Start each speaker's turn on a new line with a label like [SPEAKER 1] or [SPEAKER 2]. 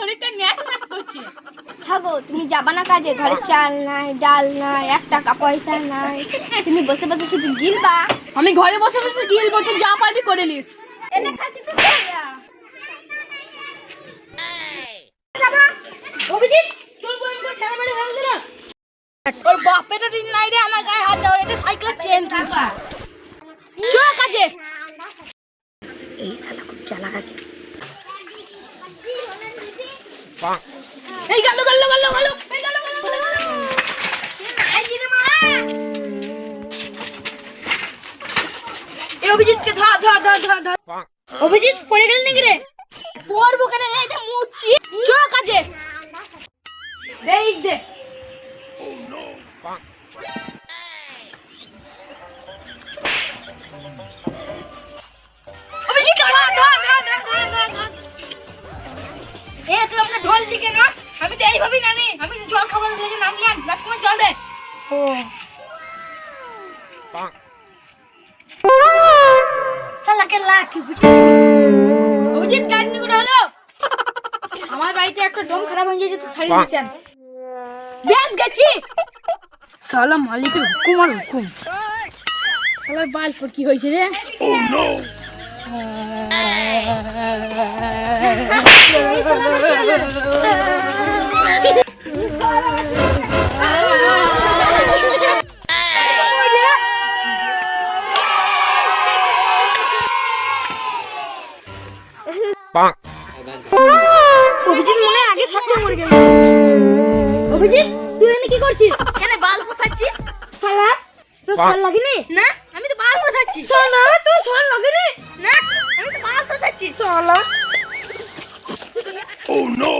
[SPEAKER 1] শরীরটা ন্যাস ন্যাস করছে।
[SPEAKER 2] হাগো তুমি যাবা না কাজে? ঘরে চাল নাই, ডাল নাই, 1 টাকা পয়সা নাই, তুমি বসে বসে শুধু গিলবা।
[SPEAKER 1] আমি ঘরে বসে বসে গিলবো, তুই যা পারবি করে নিস।
[SPEAKER 2] এলে খাসি তো তোরা
[SPEAKER 1] অভিজিৎ তোর বই করে ঠেলা মেরে ফেল দিল। ওর বাপেরও ঋণ নাই রে আমার গায়ে হাত দেওয়ার, এতে সাইকেলের চেন তুলছে। চ কাজে।
[SPEAKER 2] এই শালা খুব চালাক আছে।
[SPEAKER 1] এই গেল গেল গেল গেল এই গেল গেল গেল।
[SPEAKER 2] এই অভিজিৎকে ধর ধর ধর ধর ধর। অভিজিৎ পড়ে গেল নাকি রে?
[SPEAKER 1] পড়বো কেন, এই তো মুচ্ছি। চ কাজে। দেখ দে।
[SPEAKER 2] অভিজিৎ ধর ধর ধর ধর ধর ধর ধর।
[SPEAKER 1] এ তুই আমাকে ঢোল দিকে না, আমি তো এইভাবেই নামি। আমি তো জল খাবার লেগে নামলাম, রাজকুমার জল দে।
[SPEAKER 2] ও শালাকে লাঠি বুঝি। অভিজিৎ কাটনি করে হলো।
[SPEAKER 1] আমার বাড়িতে একটা ডোম খারাপ হয়ে গেছে, তো সারি দিছেন। বেশ গেছি। সালা মালিকের হুকুম আর হুকুম। শালার বাল ফোর কি হয়েছে রে? ও নো।
[SPEAKER 2] অভিজিৎ মনে হয় আগে শক্ত মরে গেল। অভিজিৎ তুই এখানে কি করছিস?
[SPEAKER 1] কেন বাল পোছাচ্ছি?
[SPEAKER 2] শালা তোর শাল লাগেনি?
[SPEAKER 1] না, আমি তো বাল পোছাচ্ছি।
[SPEAKER 2] শালা তোর শাল লাগেনি?
[SPEAKER 1] না, আমি তো বাল পোছাচ্ছি।
[SPEAKER 2] শালা
[SPEAKER 3] Oh no!